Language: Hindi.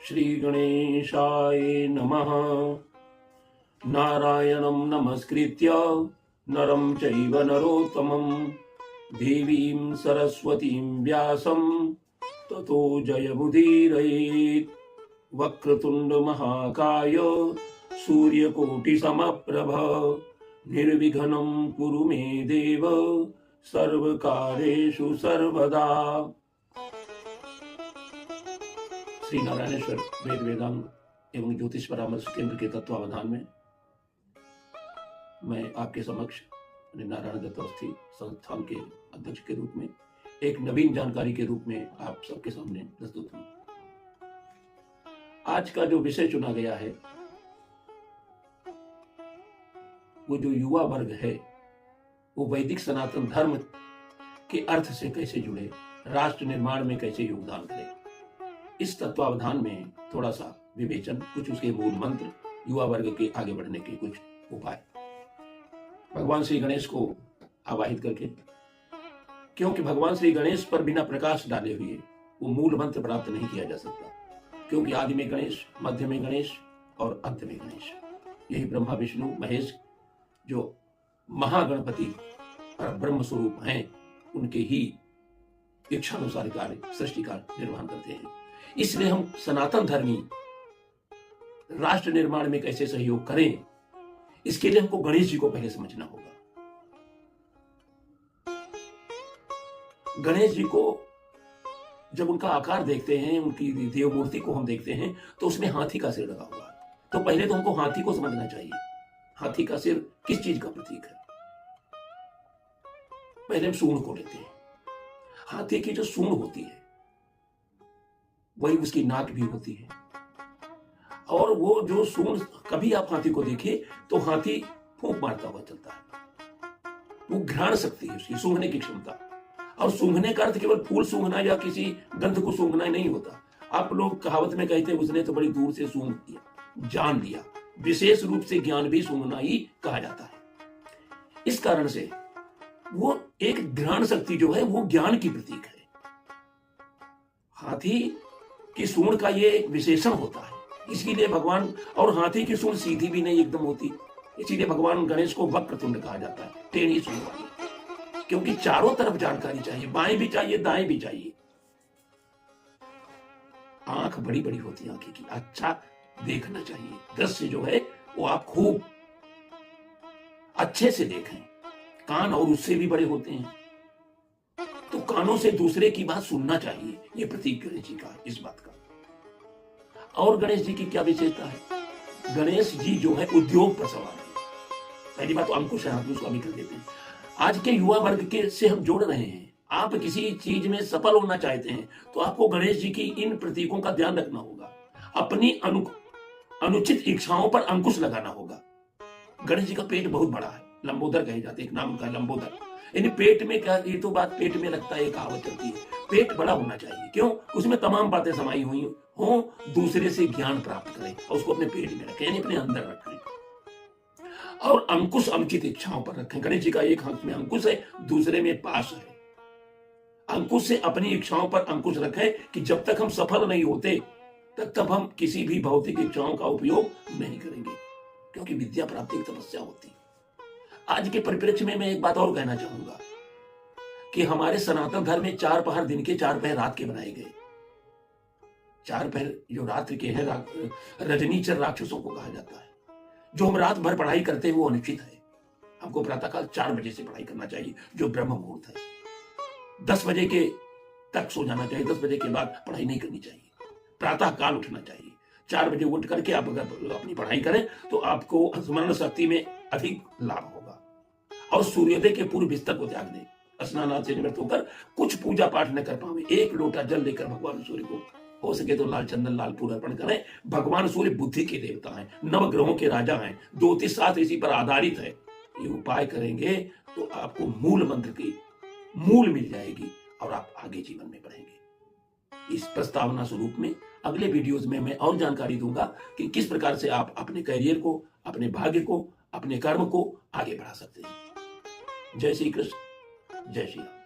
श्री गणेशाय नमः। नारायणं नमस्कृत्य नरं चैव नरोत्तमं देवीं सरस्वतीं व्यासं ततो जयमुदीरयेत्। वक्रतुंड महाकाय सूर्यकोटिसमप्रभ निर्विघ्नं कुरु मे देव सर्वकार्येषु सर्वदा। श्री नारायणेश्वर वेद वेदांग एवं ज्योतिष परामर्श केंद्र के तत्वावधान में मैं आपके समक्ष नारायण दत्त अवस्थी संस्थान के अध्यक्ष के रूप में एक नवीन जानकारी के रूप में आप सबके सामने प्रस्तुत हूं। आज का जो विषय चुना गया है वो जो युवा वर्ग है वो वैदिक सनातन धर्म के अर्थ से कैसे जुड़े, राष्ट्र निर्माण में कैसे योगदान करे, इस तत्वावधान में थोड़ा सा विवेचन, कुछ उसके मूल मंत्र, युवा वर्ग के आगे बढ़ने के कुछ उपाय भगवान श्री गणेश को आवाहित करके, क्योंकि भगवान श्री गणेश पर बिना प्रकाश डाले हुए वो मूल मंत्र प्राप्त नहीं किया जा सकता। क्योंकि आदि में गणेश, मध्य में गणेश और अंत में गणेश, यही ब्रह्मा विष्णु महेश जो महागणपति और ब्रह्म स्वरूप हैं, उनके ही इच्छानुसार कार्य सृष्टि का निर्माण करते हैं। इसलिए हम सनातन धर्मी राष्ट्र निर्माण में कैसे सहयोग करें, इसके लिए हमको गणेश जी को पहले समझना होगा। गणेश जी को जब उनका आकार देखते हैं, उनकी देव मूर्ति को हम देखते हैं तो उसमें हाथी का सिर लगा हुआ है। तो पहले तो हमको हाथी को समझना चाहिए, हाथी का सिर किस चीज का प्रतीक है। पहले हम सूंड को लेते हैं। हाथी की जो सूंड होती है वही उसकी नाक भी होती है, और वो जो सूंड, कभी आप हाथी को देखें तो हाथी फूंक मारता हुआ चलता है। वो घ्राण शक्ति है उसकी, सूंघने की क्षमता। और सूंघने का अर्थ केवल फूल सूंघना या किसी गंध को सूंघना ही नहीं होता। आप लोग कहावत में कहते हैं उसने तो बड़ी दूर से सूंघ लिया, जान लिया। विशेष रूप से ज्ञान भी सूंघना ही कहा जाता है। इस कारण से वो एक घ्राण शक्ति जो है वो ज्ञान की प्रतीक है। हाथी की सूंड का ये एक विशेषण होता है। इसीलिए भगवान, और हाथी की सूंड सीधी भी नहीं एकदम होती, इसीलिए भगवान गणेश को वक्रतुंड कहा जाता है, टेढ़ी सूंड वाली। क्योंकि चारों तरफ जानकारी चाहिए, बाएं भी चाहिए दाएं भी चाहिए। आंख बड़ी बड़ी होती है आंखें की, अच्छा देखना चाहिए। दृश्य जो है वो आप खूब अच्छे से देखें। कान और उससे भी बड़े होते हैं, तो कानों से दूसरे की बात सुनना चाहिए। ये प्रतीक गणेश जी का इस बात का। और गणेश जी की क्या विशेषता है? गणेश जी जो है उद्योग पर सवार है। पहली बात तो अंकुश है, अंकुश को अभी कर देते हैं। आज के युवा वर्ग के से हम जोड़ रहे हैं। आप किसी चीज में सफल होना चाहते हैं तो आपको गणेश जी की इन प्रतीकों का ध्यान रखना होगा। अपनी अनुचित इच्छाओं पर अंकुश लगाना होगा। गणेश जी का पेट बहुत बड़ा है, लंबोदर कहे जाते हैं, एक नाम का लंबोदर। यानी पेट में क्या, ये तो बात पेट में लगता है, कहावत चलती है। पेट बड़ा होना चाहिए, क्यों? उसमें तमाम बातें समाई हुई हो, दूसरे से ज्ञान प्राप्त करें और उसको अपने पेट में रखें, यानी अपने अंदर रखें। और अंकुश अनुचित इच्छाओं पर रखें। गणेश जी का एक हाथ में अंकुश है, दूसरे में पाश है। अंकुश से अपनी इच्छाओं पर अंकुश रखें कि जब तक हम सफल नहीं होते तब हम किसी भी भौतिक इच्छाओं का उपयोग नहीं करेंगे, क्योंकि विद्या प्राप्ति एक तपस्या होती है। आज के परिप्रेक्ष्य में मैं एक बात और कहना चाहूंगा कि हमारे सनातन धर्म में 4 पहर दिन के, 4 पहर रात के बनाए गए। 4 पहर जो रात्रि के हैं, रजनीचर राक्षसों को कहा जाता है। जो हम रात भर पढ़ाई करते हैं वो अनुचित है। हमको प्रातःकाल 4 बजे से पढ़ाई करना चाहिए, जो ब्रह्म मुहूर्त है। 10 बजे के तक सो जाना चाहिए, 10 बजे के बाद पढ़ाई नहीं करनी चाहिए। प्रातःकाल उठना चाहिए। 4 बजे उठ करके आप अगर अपनी पढ़ाई करें तो आपको स्मरण शक्ति में अधिक लाभ होगा। और सूर्योदय के पूर्व बिस्तर को त्याग दें। स्नान से निवृत्त होकर कुछ पूजा पाठ न कर पावे, 1 लोटा जल लेकर भगवान सूर्य को हो सके तो लाल चंदन लाल फूल अर्पण करें। भगवान सूर्य बुद्धि के देवता हैं, 9 ग्रहों के राजा हैं, ज्योतिष शास्त्र इसी पर आधारित है। ये उपाय करेंगे तो आपको मूल मंत्र की मूल मिल जाएगी और आप आगे जीवन में बढ़ेंगे। इस प्रस्तावना स्वरूप में अगले वीडियोज में मैं और जानकारी दूंगा कि किस प्रकार से आप अपने करियर को, अपने भाग्य को, अपने कर्म को आगे बढ़ा सकते हैं। जय श्री कृष्ण, जय श्री राम।